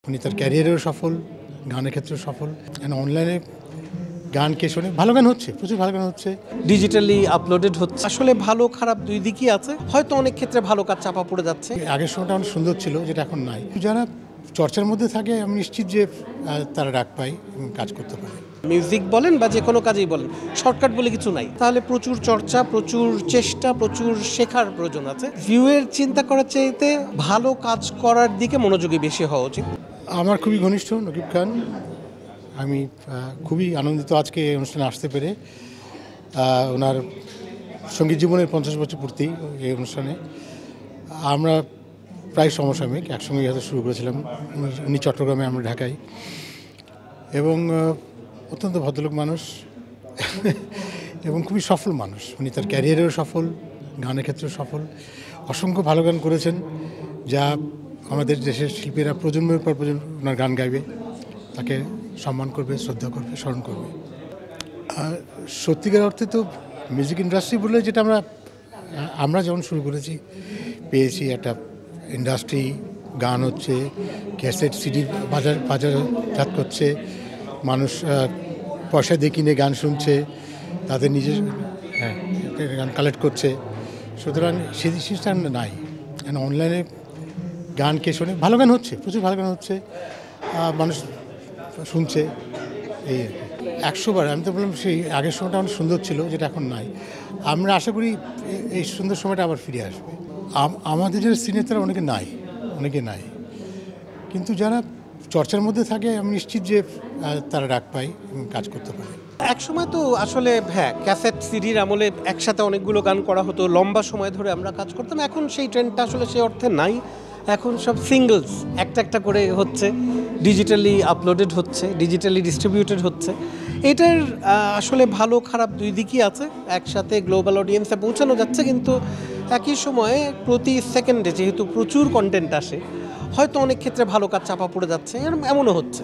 উনি তার ক্যারিয়ারেও সফল, গানের ক্ষেত্রেও সফল। অনলাইনে গান কে শোনে, ভালো গান হচ্ছে, প্রচুর ভালো গান হচ্ছে, ডিজিটালি আপলোডেড হচ্ছে। আসলে ভালো খারাপ দুই দিকই আছে, হয়তো অনেক ক্ষেত্রে ভালো কাজ চাপা পড়ে যাচ্ছে। আগের সময়টা অনেক সুন্দর ছিল, যেটা এখন নাই। যারা চর্চার মধ্যে থাকে আমি নিশ্চিত যে তারা ডাক পায় এবং কাজ করতে পারে। মিউজিক বলেন বা যে কোনো কাজেই বলেন, শর্টকাট বলে কিছু নাই। তাহলে প্রচুর চর্চা, প্রচুর চেষ্টা, প্রচুর শেখার প্রয়োজন আছে। ভিউয়ের চিন্তা করার চাইতে ভালো কাজ করার দিকে মনোযোগী বেশি হওয়া উচিত। আমার খুবই ঘনিষ্ঠ নকিব খান। আমি খুবই আনন্দিত আজকে এই অনুষ্ঠানে আসতে পেরে। ওনার সঙ্গীত জীবনের 50 বছর পূর্তি এই অনুষ্ঠানে। আমরা প্রায় সমসাময়িক একসঙ্গে হয়তো শুরু করেছিলাম। উনি চট্টগ্রামে, আমরা ঢাকায়। এবং অত্যন্ত ভদ্রলোক মানুষ এবং খুবই সফল মানুষ। উনি তার ক্যারিয়ারেও সফল, গানের ক্ষেত্রেও সফল। অসংখ্য ভালো গান করেছেন, যা আমাদের দেশের শিল্পীরা প্রজন্মের পর প্রজন্ম ওনার গান গাইবে, তাকে সম্মান করবে, শ্রদ্ধা করবে, স্মরণ করবে। আর সত্যিকার অর্থে তো মিউজিক ইন্ডাস্ট্রি বলে যেটা আমরা যেমন শুরু করেছি, পেয়েছি একটা ইন্ডাস্ট্রি, গান হচ্ছে, ক্যাসেট সিডি বাজারজাত করছে, মানুষ পয়সা দিয়ে কিনে গান শুনছে, তাদের নিজের গান কালেক্ট করছে। সুতরাং সেই জিনিসটা নাই। অনলাইনে গান কে শোনে, ভালো গান হচ্ছে, প্রচুর ভালো গান হচ্ছে, মানুষ শুনছে। এই 100 বার আমি তো বললাম সেই আগের সময়টা অনেক সুন্দর ছিল, যেটা এখন নাই। আমরা আশা করি এই সুন্দর সময়টা আবার ফিরে আসবে। আমাদের যে সিনেতারা অনেকে নাই, কিন্তু যারা চর্চার মধ্যে থাকে আমি নিশ্চিত যে তারা ডাক পায় এবং কাজ করতে পারে। এক সময় তো আসলে ক্যাসেট সিডির আমলে একসাথে অনেকগুলো গান করা হতো, লম্বা সময় ধরে আমরা কাজ করতাম। এখন সেই ট্রেন্ডটা আসলে সে অর্থে নাই। এখন সব সিঙ্গলস একটা একটা করে হচ্ছে, ডিজিটালি আপলোডেড হচ্ছে, ডিজিটালি ডিস্ট্রিবিউটেড হচ্ছে। এটার আসলে ভালো খারাপ দুই দিকই আছে। একসাথে গ্লোবাল অডিয়েন্সে পৌঁছানো যাচ্ছে, কিন্তু একই সময়ে প্রতি সেকেন্ডে যেহেতু প্রচুর কন্টেন্ট আসে, হয়তো অনেক ক্ষেত্রে ভালো কাজ চাপা পড়ে যাচ্ছে, এমনও হচ্ছে।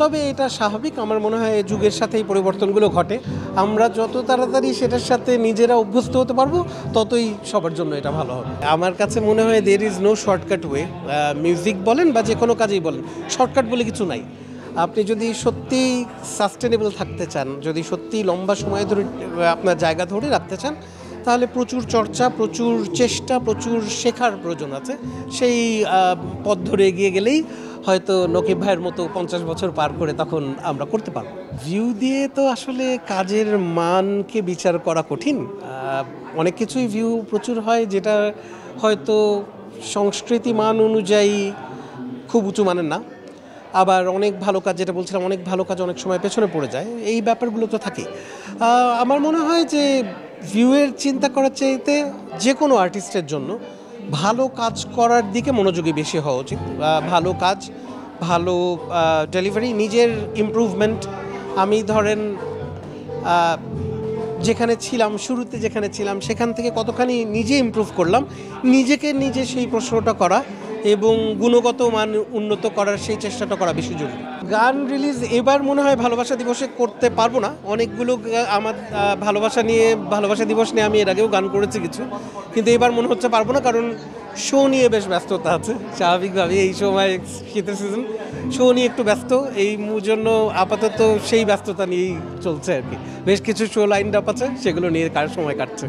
তবে এটা স্বাভাবিক। আমার মনে হয় যুগের সাথে এই পরিবর্তনগুলো ঘটে। আমরা যত তাড়াতাড়ি সেটার সাথে নিজেরা অভ্যস্ত হতে পারবো, ততই সবার জন্য এটা ভালো হবে। আমার কাছে মনে হয় there is no shortcut way. Music বলেন বা যে কোনো কাজেই বলেন, শর্টকাট বলে কিছু নাই। আপনি যদি সত্যি সাস্টেনেবল থাকতে চান, যদি সত্যি লম্বা সময় ধরে আপনার জায়গা ধরে রাখতে চান, তাহলে প্রচুর চর্চা, প্রচুর চেষ্টা, প্রচুর শেখার প্রয়োজন আছে। সেই পথ ধরে এগিয়ে গেলেই হয়তো নকিব ভাইয়ের মতো 50 বছর পার করে তখন আমরা করতে পারব। ভিউ দিয়ে তো আসলে কাজের মানকে বিচার করা কঠিন। অনেক কিছুই ভিউ প্রচুর হয়, যেটা হয়তো সংস্কৃতি মান অনুযায়ী খুব উঁচু মানের না। আবার অনেক ভালো কাজ, যেটা বলছিলাম, অনেক ভালো কাজ অনেক সময় পেছনে পড়ে যায়। এই ব্যাপারগুলো তো থাকেই। আমার মনে হয় যে ভিউয়ের চিন্তা করার চাইতে যে কোনো আর্টিস্টের জন্য ভালো কাজ করার দিকে মনোযোগী বেশি হওয়া উচিত। ভালো কাজ, ভালো ডেলিভারি, নিজের ইমপ্রুভমেন্ট। আমি ধরেন যেখানে ছিলাম, শুরুতে যেখানে ছিলাম, সেখান থেকে কতখানি নিজে ইমপ্রুভ করলাম, নিজে সেই প্রশ্নটা করা এবং গুণগত মান উন্নত করার সেই চেষ্টাটা করা বেশি জরুরি। গান রিলিজ এবার মনে হয় ভালোবাসা দিবসে করতে পারবো না। অনেকগুলো আমার ভালোবাসা দিবস নিয়ে আমি এর আগেও গান করেছি কিছু, কিন্তু এবার মনে হচ্ছে পারবো না, কারণ শো নিয়ে বেশ ব্যস্ততা আছে। স্বাভাবিকভাবে এই সময় শীতের সিজন, শো নিয়ে একটু ব্যস্ত। এই জন্য আপাতত সেই ব্যস্ততা নিয়েই চলছে আর কি। বেশ কিছু শো লাইন আপ আছে, সেগুলো নিয়ে সময় কাটছে।